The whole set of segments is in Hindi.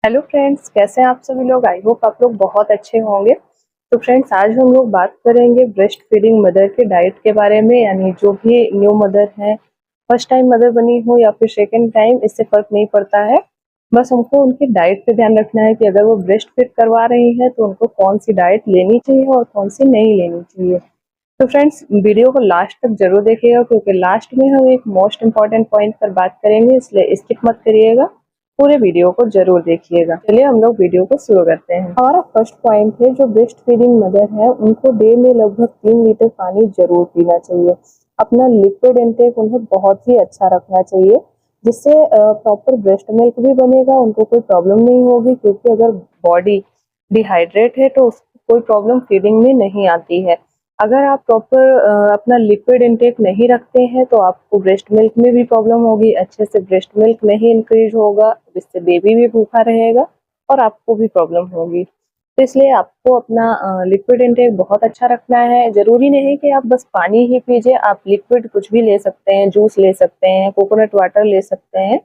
हेलो फ्रेंड्स, कैसे हैं आप सभी लोग। आई होप आप लोग बहुत अच्छे होंगे। तो फ्रेंड्स, आज हम लोग बात करेंगे ब्रेस्ट फीडिंग मदर के डाइट के बारे में। यानी जो भी न्यू मदर है, फर्स्ट टाइम मदर बनी हो या फिर सेकेंड टाइम, इससे फर्क नहीं पड़ता है। बस हमको उनकी डाइट पे ध्यान रखना है कि अगर वो ब्रेस्ट फीड करवा रही है तो उनको कौन सी डाइट लेनी चाहिए और कौन सी नहीं लेनी चाहिए। तो फ्रेंड्स, वीडियो को लास्ट तक जरूर देखिएगा क्योंकि लास्ट में हम एक मोस्ट इम्पॉर्टेंट पॉइंट पर बात करेंगे, इसलिए स्किप मत करिएगा, पूरे वीडियो को जरूर देखिएगा। चलिए हम लोग वीडियो को शुरू करते हैं। हमारा फर्स्ट पॉइंट है, जो ब्रेस्ट फीडिंग मदर है उनको डे में लगभग 3 लीटर पानी जरूर पीना चाहिए। अपना लिक्विड इंटेक उन्हें बहुत ही अच्छा रखना चाहिए, जिससे प्रॉपर ब्रेस्ट मिल्क भी बनेगा, उनको कोई प्रॉब्लम नहीं होगी। क्योंकि अगर बॉडी डिहाइड्रेट है तो उसको कोई प्रॉब्लम फीडिंग में नहीं आती है। अगर आप प्रॉपर अपना लिक्विड इनटेक नहीं रखते हैं तो आपको ब्रेस्ट मिल्क में भी प्रॉब्लम होगी, अच्छे से ब्रेस्ट मिल्क नहीं इंक्रीज होगा, जिससे बेबी भी भूखा रहेगा और आपको भी प्रॉब्लम होगी। तो इसलिए आपको अपना लिक्विड इनटेक बहुत अच्छा रखना है। जरूरी नहीं कि आप बस पानी ही पीजिए, आप लिक्विड कुछ भी ले सकते हैं, जूस ले सकते हैं, कोकोनट वाटर ले सकते हैं।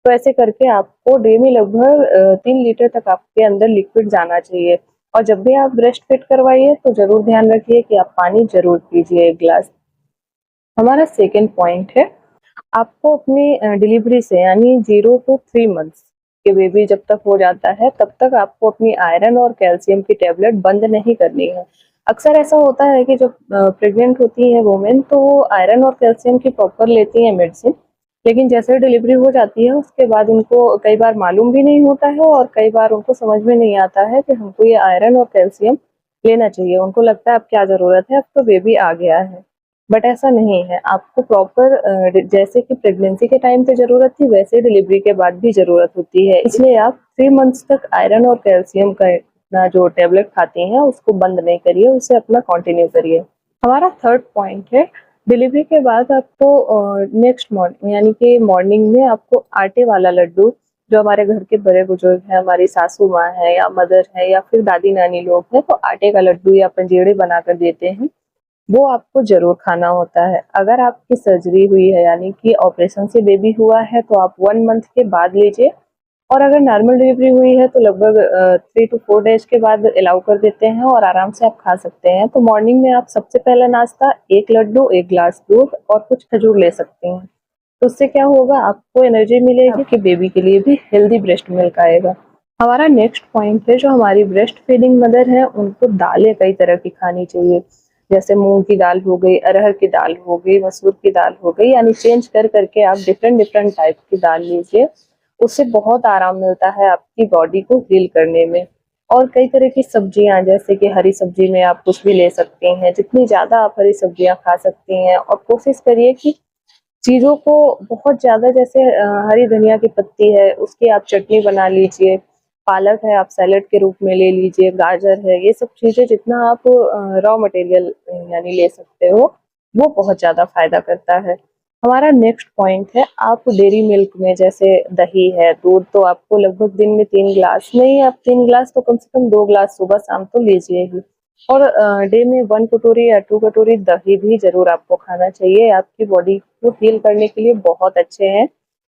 तो ऐसे करके आपको डे में लगभग 3 लीटर तक आपके अंदर लिक्विड जाना चाहिए। और जब भी आप ब्रेस्ट फीड करवाइए तो जरूर ध्यान रखिए कि आप पानी जरूर पीजिए 1 गिलास। हमारा सेकेंड पॉइंट है, आपको अपनी डिलीवरी से यानी 0 to 3 मंथ्स के बेबी जब तक हो जाता है तब तक आपको अपनी आयरन और कैल्शियम की टेबलेट बंद नहीं करनी है। अक्सर ऐसा होता है कि जब प्रेग्नेंट होती है वुमेन तो वो आयरन और कैल्शियम की प्रॉपर लेती है मेडिसिन, लेकिन जैसे डिलीवरी हो जाती है उसके बाद उनको कई बार मालूम भी नहीं होता है और कई बार उनको समझ में नहीं आता है कि हमको ये आयरन और कैल्शियम लेना चाहिए। उनको लगता है अब क्या ज़रूरत है, अब तो बेबी आ गया है। बट ऐसा नहीं है, आपको प्रॉपर जैसे कि प्रेगनेंसी के टाइम पे ज़रूरत थी वैसे डिलीवरी के बाद भी ज़रूरत होती है। इसलिए आप 3 मंथ्स तक आयरन और कैल्शियम का अपना जो टेबलेट खाती हैं उसको बंद नहीं करिए, उसे अपना कंटिन्यू करिए। हमारा थर्ड पॉइंट है, डिलीवरी के बाद आपको नेक्स्ट मॉर्निंग यानी कि मॉर्निंग में आपको आटे वाला लड्डू, जो हमारे घर के बड़े बुजुर्ग हैं, हमारी सासू माँ है या मदर है या फिर दादी नानी लोग हैं, तो आटे का लड्डू या पंजेड़े बनाकर देते हैं, वो आपको जरूर खाना होता है। अगर आपकी सर्जरी हुई है यानी कि ऑपरेशन से बेबी हुआ है तो आप 1 मंथ के बाद लीजिए, और अगर नॉर्मल डिलीवरी हुई है तो लगभग 3 to 4 डेज के बाद अलाउ कर देते हैं और आराम से आप खा सकते हैं। तो मॉर्निंग में आप सबसे पहला नाश्ता 1 लड्डू, 1 गिलास दूध और कुछ खजूर ले सकते हैं। तो उससे क्या होगा, आपको एनर्जी मिलेगी कि बेबी के लिए भी हेल्दी ब्रेस्ट मिल्क आएगा। हमारा नेक्स्ट पॉइंट है, जो हमारी ब्रेस्ट फीडिंग मदर है उनको दालें कई तरह की खानी चाहिए। जैसे मूंग की दाल हो गई, अरहर की दाल हो गई, मसूर की दाल हो गई, यानी चेंज कर करके आप डिफरेंट डिफरेंट टाइप की दाल लीजिए। उससे बहुत आराम मिलता है आपकी बॉडी को हील करने में। और कई तरह की सब्जियां, जैसे कि हरी सब्जी में आप कुछ भी ले सकते हैं, जितनी ज्यादा आप हरी सब्जियां खा सकती हैं। और कोशिश करिए कि चीज़ों को बहुत ज़्यादा, जैसे हरी धनिया की पत्ती है उसकी आप चटनी बना लीजिए, पालक है आप सैलेड के रूप में ले लीजिए, गाजर है, ये सब चीज़ें जितना आप रॉ मटेरियल यानी ले सकते हो वो बहुत ज़्यादा फायदा करता है। हमारा नेक्स्ट पॉइंट है, आप डेयरी मिल्क में जैसे दही है, दूध, तो आपको लगभग दिन में 3 गिलास नहीं, आप 3 गिलास तो कम से कम 2 गिलास सुबह शाम तो लीजिए ही। और डे में 1 कटोरी या 2 कटोरी दही भी जरूर आपको खाना चाहिए। आपकी बॉडी को हील करने के लिए बहुत अच्छे हैं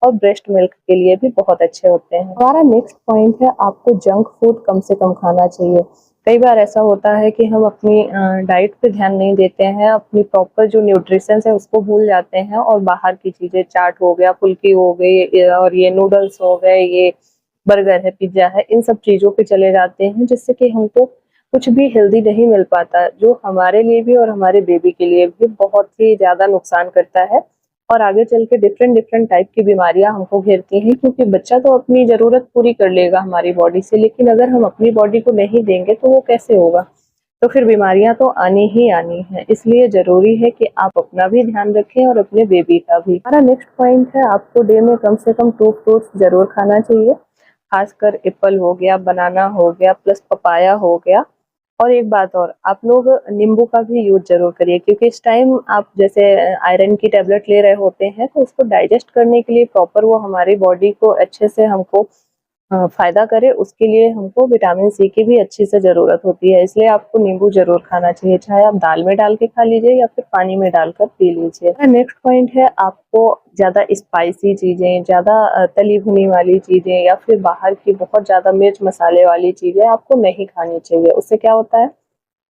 और ब्रेस्ट मिल्क के लिए भी बहुत अच्छे होते हैं। हमारा नेक्स्ट पॉइंट है, आपको जंक फूड कम से कम खाना चाहिए। कई बार ऐसा होता है कि हम अपनी डाइट पे ध्यान नहीं देते हैं, अपनी प्रॉपर जो न्यूट्रिशन है उसको भूल जाते हैं और बाहर की चीजें, चाट हो गया, फुल्की हो गई और ये नूडल्स हो गए, ये बर्गर है, पिज्जा है, इन सब चीजों पे चले जाते हैं, जिससे कि हमको कुछ भी हेल्दी नहीं मिल पाता, जो हमारे लिए भी और हमारे बेबी के लिए भी बहुत ही ज्यादा नुकसान करता है। और आगे चल के डिफरेंट डिफरेंट टाइप की बीमारियां हमको घेरती हैं, क्योंकि बच्चा तो अपनी जरूरत पूरी कर लेगा हमारी बॉडी से, लेकिन अगर हम अपनी बॉडी को नहीं देंगे तो वो कैसे होगा। तो फिर बीमारियां तो आनी ही आनी है। इसलिए जरूरी है कि आप अपना भी ध्यान रखें और अपने बेबी का भी। हमारा नेक्स्ट पॉइंट है, आपको डे में कम से कम 2 फ्रूट्स जरूर खाना चाहिए। खासकर एप्पल हो गया, बनाना हो गया, प्लस पपाया हो गया। और एक बात और, आप लोग नींबू का भी यूज जरूर करिए, क्योंकि इस टाइम आप जैसे आयरन की टेबलेट ले रहे होते हैं तो उसको डाइजेस्ट करने के लिए प्रॉपर वो हमारी बॉडी को अच्छे से हमको फायदा करे, उसके लिए हमको विटामिन सी की भी अच्छी से जरूरत होती है। इसलिए आपको नींबू जरूर खाना चाहिए, चाहे आप दाल में डाल के खा लीजिए या फिर पानी में डालकर पी लीजिए। नेक्स्ट पॉइंट है, आपको ज्यादा स्पाइसी चीजें, ज्यादा तली भुनी वाली चीजें या फिर बाहर की बहुत ज्यादा मिर्च मसाले वाली चीजें आपको नहीं खानी चाहिए। उससे क्या होता है,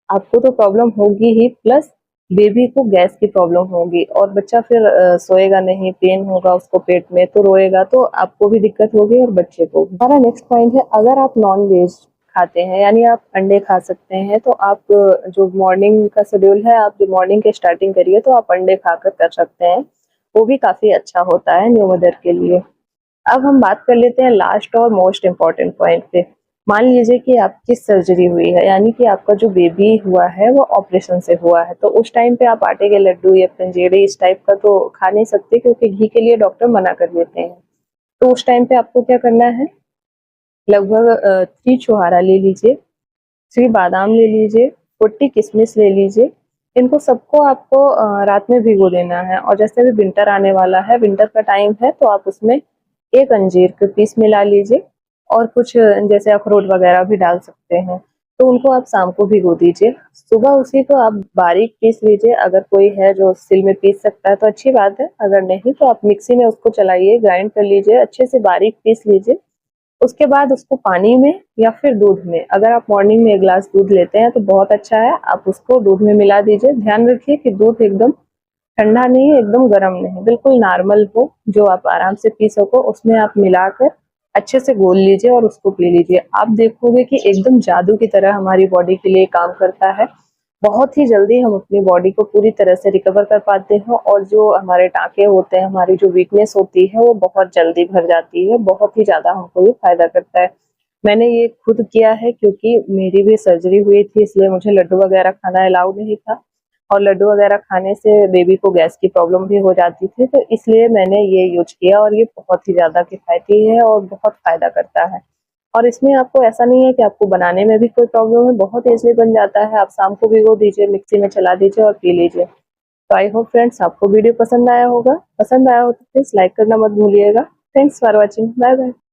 आपको तो प्रॉब्लम होगी ही, प्लस बेबी को गैस की प्रॉब्लम होगी और बच्चा फिर सोएगा नहीं, पेन होगा उसको पेट में तो रोएगा, तो आपको भी दिक्कत होगी और बच्चे को भी। हमारा नेक्स्ट पॉइंट है, अगर आप नॉन वेज खाते हैं यानी आप अंडे खा सकते हैं, तो आप जो मॉर्निंग का शेड्यूल है, आप जो मॉर्निंग की स्टार्टिंग करिए तो आप अंडे खाकर कर सकते हैं, वो भी काफी अच्छा होता है न्यू मदर के लिए। अब हम बात कर लेते हैं लास्ट और मोस्ट इम्पॉर्टेंट पॉइंट पे। मान लीजिए कि आपकी सर्जरी हुई है, यानी कि आपका जो बेबी हुआ है वो ऑपरेशन से हुआ है, तो उस टाइम पे आप आटे के लड्डू या पंजेड़े इस टाइप का तो खा नहीं सकते, क्योंकि घी के लिए डॉक्टर मना कर देते हैं। तो उस टाइम पे आपको क्या करना है, लगभग 3 छुहारा ले लीजिए, 3 बादाम ले लीजिए, 40 किशमिश ले लीजिए। इनको सबको आपको रात में भिगो देना है। और जैसे भी विंटर आने वाला है, विंटर का टाइम है, तो आप उसमें एक अंजीर के पीस मिला लीजिए और कुछ जैसे अखरोट वगैरह भी डाल सकते हैं। तो उनको आप शाम को भिगो दीजिए, सुबह उसी को आप बारीक पीस लीजिए। अगर कोई है जो सिल में पीस सकता है तो अच्छी बात है, अगर नहीं तो आप मिक्सी में उसको चलाइए, ग्राइंड कर लीजिए, अच्छे से बारीक पीस लीजिए। उसके बाद उसको पानी में या फिर दूध में, अगर आप मॉर्निंग में 1 ग्लास दूध लेते हैं तो बहुत अच्छा है, आप उसको दूध में मिला दीजिए। ध्यान रखिए कि दूध एकदम ठंडा नहीं, एकदम गर्म नहीं, बिल्कुल नॉर्मल हो, जो आप आराम से पी सको। उसमें आप मिलाकर अच्छे से घोल लीजिए और उसको पी लीजिए। आप देखोगे कि एकदम जादू की तरह हमारी बॉडी के लिए काम करता है। बहुत ही जल्दी हम अपनी बॉडी को पूरी तरह से रिकवर कर पाते हैं और जो हमारे टाँके होते हैं, हमारी जो वीकनेस होती है, वो बहुत जल्दी भर जाती है। बहुत ही ज़्यादा हमको ये फ़ायदा करता है। मैंने ये खुद किया है, क्योंकि मेरी भी सर्जरी हुई थी, इसलिए मुझे लड्डू वगैरह खाना अलाउ नहीं था और लड्डू वगैरह खाने से बेबी को गैस की प्रॉब्लम भी हो जाती थी, तो इसलिए मैंने ये यूज़ किया और ये बहुत ही ज़्यादा किफ़ायती है और बहुत फ़ायदा करता है। और इसमें आपको ऐसा नहीं है कि आपको बनाने में भी कोई प्रॉब्लम है, बहुत ईज़िली बन जाता है। आप शाम को भिगो दीजिए, मिक्सी में चला दीजिए और पी लीजिए। तो आई होप फ्रेंड्स आपको वीडियो पसंद आया होगा। पसंद आया हो तो प्लीज़ लाइक करना मत भूलिएगा। Thanks for watching. Bye bye.